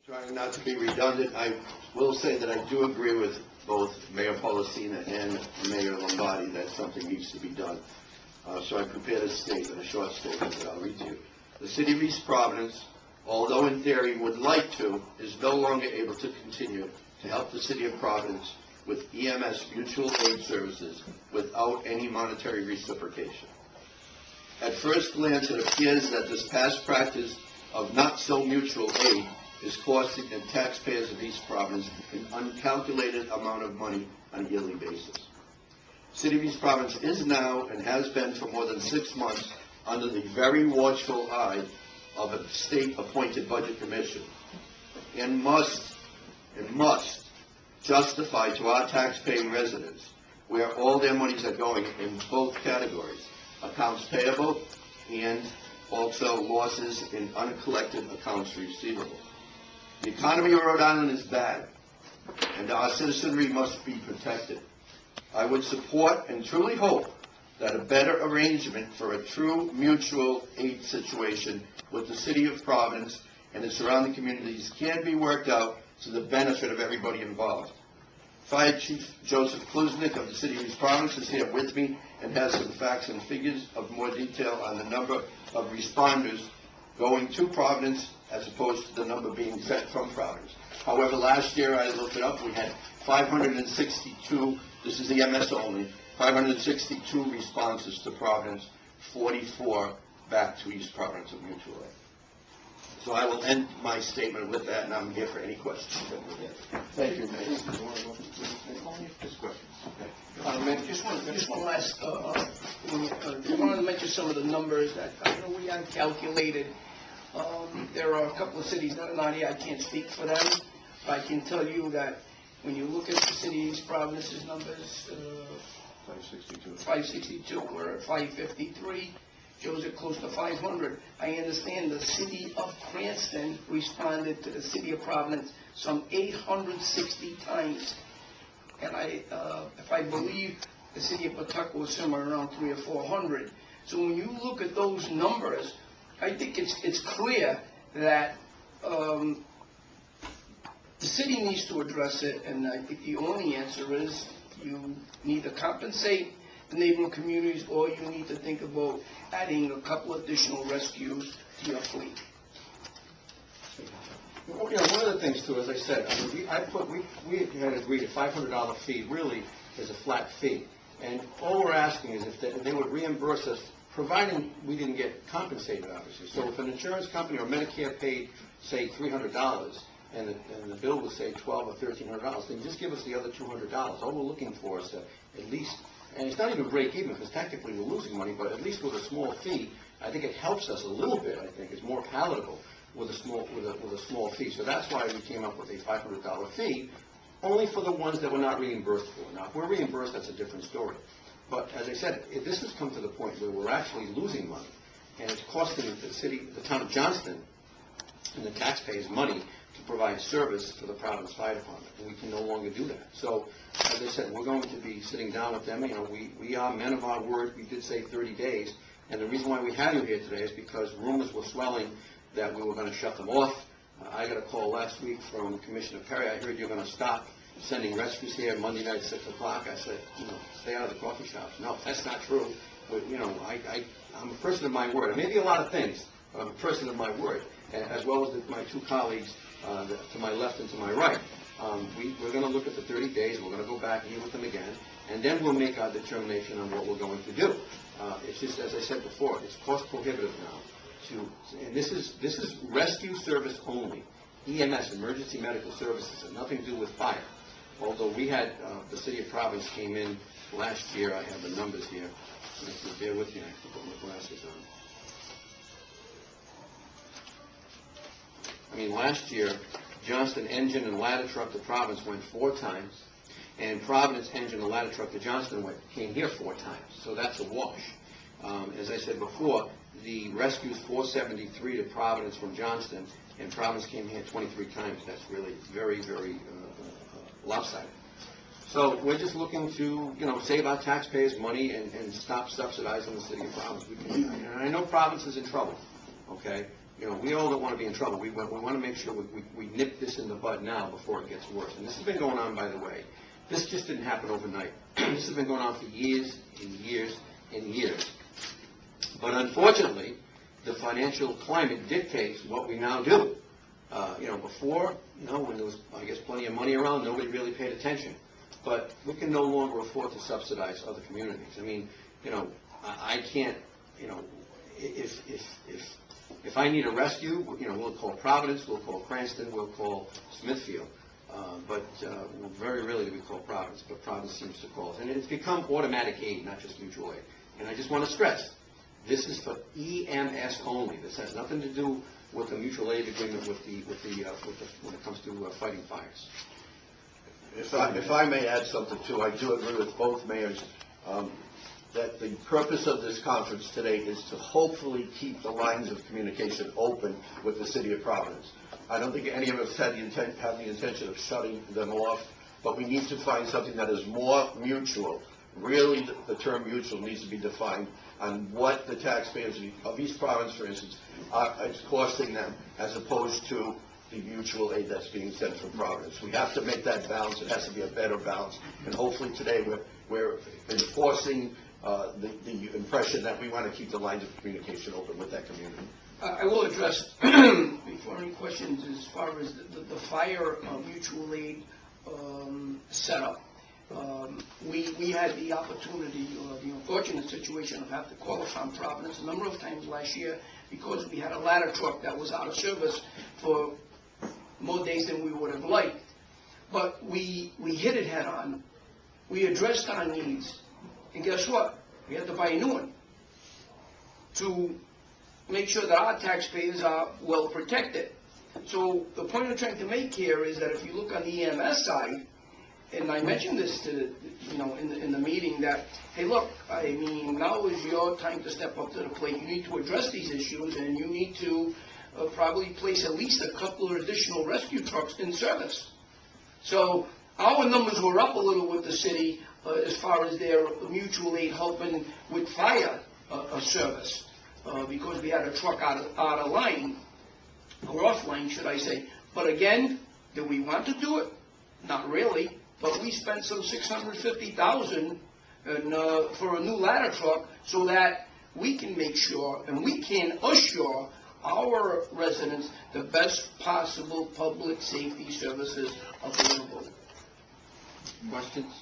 Trying not to be redundant, I will say that I do agree with both Mayor Policina and Mayor Lombardi that something needs to be done. So I prepared a statement, a short statement that I'll read to you. The City of East Providence, although in theory would like to, is no longer able to continue to help the City of Providence with EMS mutual aid services without any monetary reciprocation. At first glance, it appears that this past practice of not-so-mutual aid is costing the taxpayers of East Providence an uncalculated amount of money on a yearly basis. City of East Providence is now, and has been for more than 6 months, under the very watchful eye of a state-appointed budget commission, and must justify to our tax-paying residents where all their monies are going in both categories, accounts payable and also losses in uncollected accounts receivable. The economy of Rhode Island is bad, and our citizenry must be protected. I would support and truly hope that a better arrangement for a true mutual aid situation with the City of Providence and its surrounding communities can be worked out to the benefit of everybody involved. Fire Chief Joseph Kluznik of the City of East Providence is here with me and has some facts and figures of more detail on the number of responders going to Providence as opposed to the number being sent from Providence. However, last year, I looked it up, we had 562, this is EMS only, 562 responses to Providence, 44 back to East Providence of mutual aid. So I will end my statement with that, and I'm here for any questions that we get. Thank you, Mayor. Just one last, I wanted to mention some of the numbers that I know we calculated. There are a couple of cities that are not here. I can't speak for them, but I can tell you that when you look at the City of East Providence's numbers, 562, we're at 553. Joe's at close to 500. I understand the City of Cranston responded to the City of Providence some 860 times. And if I believe the City of Pawtucket was somewhere around 300 or 400. So when you look at those numbers, I think it's clear that the city needs to address it, and I think the only answer is you need to compensate the neighboring communities, or you need to think about adding a couple additional rescues to your fleet. You know, one of the things too, as I said, we had agreed a $500 fee really is a flat fee, and all we're asking is if they would reimburse us, providing we didn't get compensated, obviously. So if an insurance company or Medicare paid, say, $300, and the bill would say $1,200 or $1,300, then just give us the other $200. All we're looking for is to at least, and it's not even break even because technically we're losing money, but at least with a small fee, I think it helps us a little bit. I think it's more palatable with a small fee. So that's why we came up with a $500 fee, only for the ones that we're not reimbursed for. Now, if we're reimbursed, that's a different story. But as I said, this has come to the point where we're actually losing money, and it's costing the town of Johnston, and the taxpayers money to provide service for the Providence Fire Department, and we can no longer do that. So, as I said, we're going to be sitting down with them. You know, we are men of our word. We did say 30 days, and the reason why we have you here today is because rumors were swelling that we were going to shut them off. I got a call last week from Commissioner Perry. I heard you're going to stop sending rescues here Monday night at 6 o'clock. I said, you know, stay out of the coffee shops. No, that's not true. But, you know, I'm a person of my word. I may be a lot of things, but I'm a person of my word, as well as my two colleagues to my left and to my right. We're going to look at the 30 days. We're going to go back and meet with them again, and then we'll make our determination on what we're going to do. It's just, as I said before, it's cost prohibitive now. And this is rescue service only. EMS, emergency medical services, has nothing to do with fire. Although we had, the City of Providence came in last year. I have the numbers here. So if you bear with me, I have to put my glasses on. I mean, last year, Johnston engine and ladder truck to Providence went 4 times, and Providence engine and ladder truck to Johnston came here 4 times. So that's a wash. As I said before, the rescues 473 to Providence from Johnston, and Providence came here 23 times. That's really very, very lopsided. So we're just looking to, you know, save our taxpayers money and stop subsidizing the City of Providence. And I know Providence is in trouble, okay? you know, we all don't want to be in trouble. We want to make sure we nip this in the bud now before it gets worse. And this has been going on, by the way. This just didn't happen overnight. This has been going on for years and years and years. But unfortunately, the financial climate dictates what we now do. You know, before, you know, when there was, I guess, plenty of money around, nobody really paid attention. But we can no longer afford to subsidize other communities. I mean, you know, I can't, you know, if I need a rescue, you know, we'll call Providence, we'll call Cranston, we'll call Smithfield. But very rarely do we call Providence, but Providence seems to call us. And it's become automatic aid, not just mutual aid. And I just want to stress, this is for EMS only. This has nothing to do with the mutual aid agreement when it comes to fighting fires. If I may add something too, I do agree with both mayors that the purpose of this conference today is to hopefully keep the lines of communication open with the city of Providence. I don't think any of us have the intention of shutting them off, but we need to find something that is more mutual. Really, the term mutual needs to be defined on what the taxpayers of East Providence, for instance, is costing them, as opposed to the mutual aid that's being sent from Providence. We have to make that balance. It has to be a better balance. And hopefully today we're enforcing the impression that we want to keep the lines of communication open with that community. I will address, before any questions, as far as the fire mutual aid setup. We had the opportunity, or the unfortunate situation of having to call upon Providence a number of times last year because we had a ladder truck that was out of service for more days than we would have liked. But we hit it head on. We addressed our needs. And guess what? We had to buy a new one to make sure that our taxpayers are well protected. So the point I'm trying to make here is that if you look on the EMS side, and I mentioned this to, you know, in the meeting, that, hey, look, I mean, now is your time to step up to the plate. You need to address these issues, and you need to probably place at least a couple of additional rescue trucks in service. So our numbers were up a little with the city as far as their mutual aid helping with fire service because we had a truck out of line, or offline, should I say. But again, do we want to do it? Not really. But we spent some $650,000 for a new ladder truck so that we can make sure and we can assure our residents the best possible public safety services available. Questions?